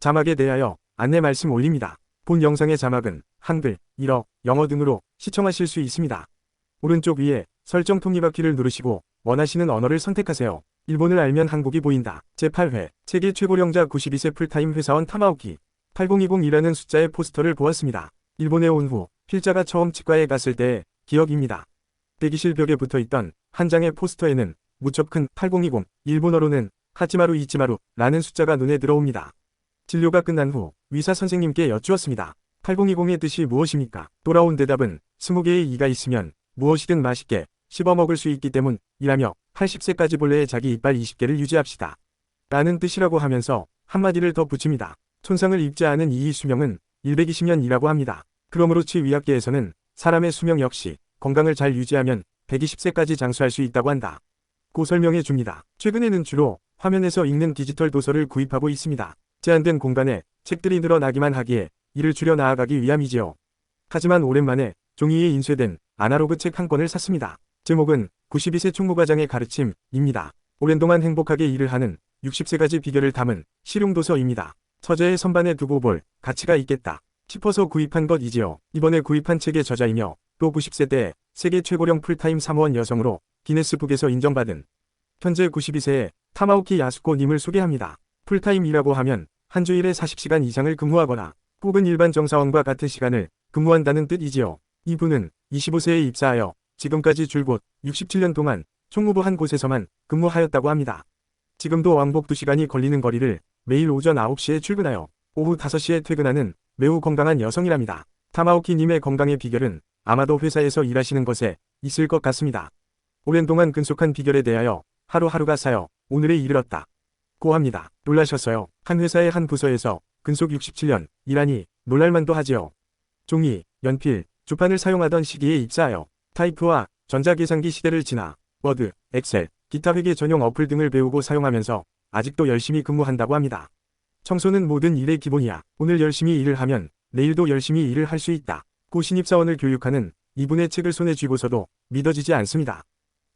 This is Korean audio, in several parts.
자막에 대하여 안내 말씀 올립니다. 본 영상의 자막은 한글, 일어, 영어 등으로 시청하실 수 있습니다. 오른쪽 위에 설정 톱니바퀴를 누르시고 원하시는 언어를 선택하세요. 일본을 알면 한국이 보인다. 제8회 세계 최고령자 92세 풀타임 회사원 타마오키 8020이라는 숫자의 포스터를 보았습니다. 일본에 온 후 필자가 처음 치과에 갔을 때의 기억입니다. 대기실 벽에 붙어있던 한 장의 포스터에는 무척 큰 8020, 일본어로는 하치마루 이치마루라는 숫자가 눈에 들어옵니다. 진료가 끝난 후 의사 선생님께 여쭈었습니다. 8020의 뜻이 무엇입니까? 돌아온 대답은 20개의 이가 있으면 무엇이든 맛있게 씹어 먹을 수 있기 때문이라며 80세까지 본래의 자기 이빨 20개를 유지합시다. 라는 뜻이라고 하면서 한마디를 더 붙입니다. 손상을 입지 않은 이의 수명은 120년이라고 합니다. 그러므로 치의학계에서는 사람의 수명 역시 건강을 잘 유지하면 120세까지 장수할 수 있다고 한다. 고 설명해 줍니다. 최근에는 주로 화면에서 읽는 디지털 도서를 구입하고 있습니다. 제한된 공간에 책들이 늘어나기만 하기에 이를 줄여 나아가기 위함이지요. 하지만 오랜만에 종이에 인쇄된 아날로그 책 한 권을 샀습니다. 제목은 92세 총무과장의 가르침입니다. 오랜 동안 행복하게 일을 하는 60세가지 비결을 담은 실용도서입니다. 서재의 선반에 두고 볼 가치가 있겠다 싶어서 구입한 것이지요. 이번에 구입한 책의 저자이며 또 90세 때 세계 최고령 풀타임 사무원 여성으로 기네스북에서 인정받은 현재 92세의 타마오키 야스코 님을 소개합니다. 풀타임이라고 하면 한 주일에 40시간 이상을 근무하거나 혹은 일반 정사원과 같은 시간을 근무한다는 뜻이지요. 이분은 25세에 입사하여 지금까지 줄곧 67년 동안 총무부 한 곳에서만 근무하였다고 합니다. 지금도 왕복 2시간이 걸리는 거리를 매일 오전 9시에 출근하여 오후 5시에 퇴근하는 매우 건강한 여성이랍니다. 타마오키 님의 건강의 비결은 아마도 회사에서 일하시는 것에 있을 것 같습니다. 오랜 동안 근속한 비결에 대하여 하루하루가 쌓여 오늘에 이르렀다. 고 합니다. 놀라셨어요? 한 회사의 한 부서에서 근속 67년 일하니 놀랄만도 하지요. 종이, 연필, 주판을 사용하던 시기에 입사하여 타이프와 전자계산기 시대를 지나 워드, 엑셀, 기타 회계 전용 어플 등을 배우고 사용하면서 아직도 열심히 근무한다고 합니다. 청소는 모든 일의 기본이야. 오늘 열심히 일을 하면 내일도 열심히 일을 할 수 있다. 고 신입사원을 교육하는 이분의 책을 손에 쥐고서도 믿어지지 않습니다.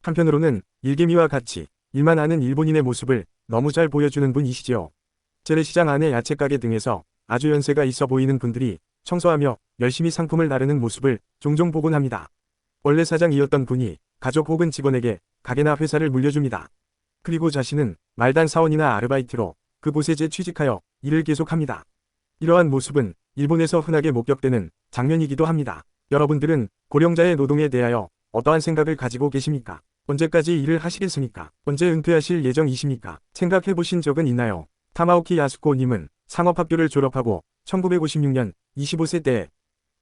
한편으로는 일개미와 같이 일만 하는 일본인의 모습을 너무 잘 보여주는 분이시지요. 재래시장 안의 야채가게 등에서 아주 연세가 있어 보이는 분들이 청소하며 열심히 상품을 나르는 모습을 종종 보곤 합니다. 원래 사장이었던 분이 가족 혹은 직원에게 가게나 회사를 물려줍니다. 그리고 자신은 말단 사원이나 아르바이트로 그곳에 재취직하여 일을 계속합니다. 이러한 모습은 일본에서 흔하게 목격되는 장면이기도 합니다. 여러분들은 고령자의 노동에 대하여 어떠한 생각을 가지고 계십니까? 언제까지 일을 하시겠습니까? 언제 은퇴하실 예정이십니까? 생각해보신 적은 있나요? 타마오키 야스코 님은 상업학교를 졸업하고 1956년 25세 때에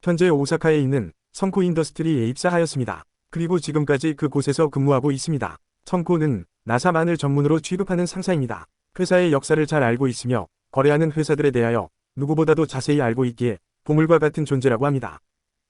현재 오사카에 있는 선코 인더스트리에 입사하였습니다. 그리고 지금까지 그곳에서 근무하고 있습니다. 선코는 나사만을 전문으로 취급하는 상사입니다. 회사의 역사를 잘 알고 있으며 거래하는 회사들에 대하여 누구보다도 자세히 알고 있기에 보물과 같은 존재라고 합니다.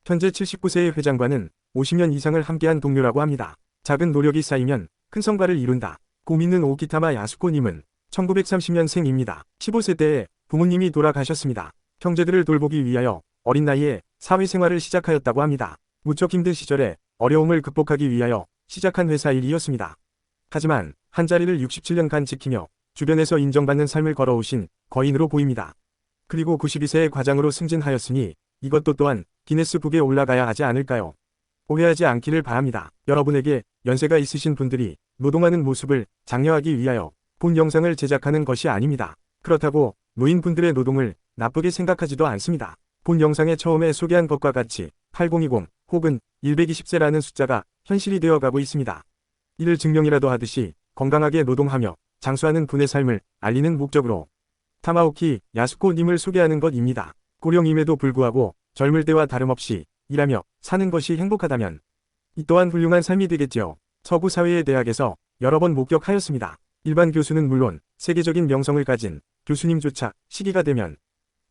현재 79세의 회장과는 50년 이상을 함께한 동료라고 합니다. 작은 노력이 쌓이면 큰 성과를 이룬다. 고 믿는 오키타마 야스코님은 1930년생입니다. 15세 때에 부모님이 돌아가셨습니다. 형제들을 돌보기 위하여 어린 나이에 사회생활을 시작하였다고 합니다. 무척 힘든 시절에 어려움을 극복하기 위하여 시작한 회사 일이었습니다. 하지만 한 자리를 67년간 지키며 주변에서 인정받는 삶을 걸어오신 거인으로 보입니다. 그리고 92세의 과장으로 승진하였으니 이것도 또한 기네스북에 올라가야 하지 않을까요? 오해하지 않기를 바랍니다. 여러분에게 연세가 있으신 분들이 노동하는 모습을 장려하기 위하여 본 영상을 제작하는 것이 아닙니다. 그렇다고 노인분들의 노동을 나쁘게 생각하지도 않습니다. 본 영상에 처음에 소개한 것과 같이 8020 혹은 120세라는 숫자가 현실이 되어가고 있습니다. 이를 증명이라도 하듯이 건강하게 노동하며 장수하는 분의 삶을 알리는 목적으로 타마오키 야스코 님을 소개하는 것입니다. 고령임에도 불구하고 젊을 때와 다름없이 일하며 사는 것이 행복하다면 이 또한 훌륭한 삶이 되겠지요. 서구 사회의 대학에서 여러 번 목격하였습니다. 일반 교수는 물론 세계적인 명성을 가진 교수님조차 시기가 되면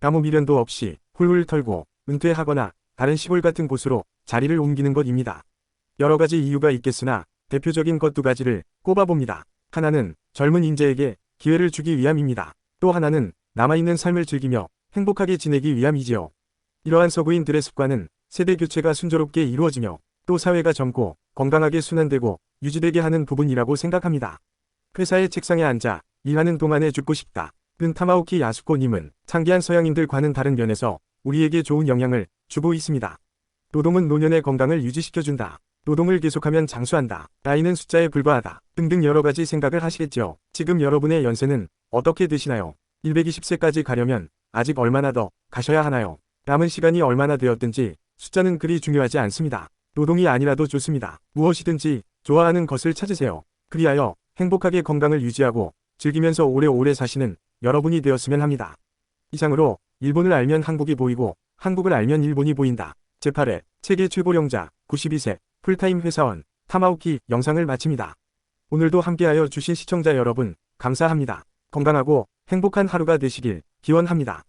아무 미련도 없이 훌훌 털고 은퇴하거나 다른 시골 같은 곳으로 자리를 옮기는 것입니다. 여러 가지 이유가 있겠으나 대표적인 것 두 가지를 꼽아봅니다. 하나는 젊은 인재에게 기회를 주기 위함입니다. 또 하나는 남아있는 삶을 즐기며 행복하게 지내기 위함이지요. 이러한 서구인들의 습관은 세대 교체가 순조롭게 이루어지며 또 사회가 젊고 건강하게 순환되고 유지되게 하는 부분이라고 생각합니다. 회사의 책상에 앉아 일하는 동안에 죽고 싶다. 은 타마오키 야수코님은 창기한 서양인들과는 다른 면에서 우리에게 좋은 영향을 주고 있습니다. 노동은 노년의 건강을 유지시켜준다. 노동을 계속하면 장수한다. 나이는 숫자에 불과하다. 등등 여러가지 생각을 하시겠죠. 지금 여러분의 연세는 어떻게 되시나요? 120세까지 가려면 아직 얼마나 더 가셔야 하나요? 남은 시간이 얼마나 되었든지 숫자는 그리 중요하지 않습니다. 노동이 아니라도 좋습니다. 무엇이든지 좋아하는 것을 찾으세요. 그리하여 행복하게 건강을 유지하고 즐기면서 오래오래 사시는 여러분이 되었으면 합니다. 이상으로 일본을 알면 한국이 보이고 한국을 알면 일본이 보인다. 제8회 세계 최고령자 92세 풀타임 회사원 타마오키 영상을 마칩니다. 오늘도 함께하여 주신 시청자 여러분 감사합니다. 건강하고 행복한 하루가 되시길 기원합니다.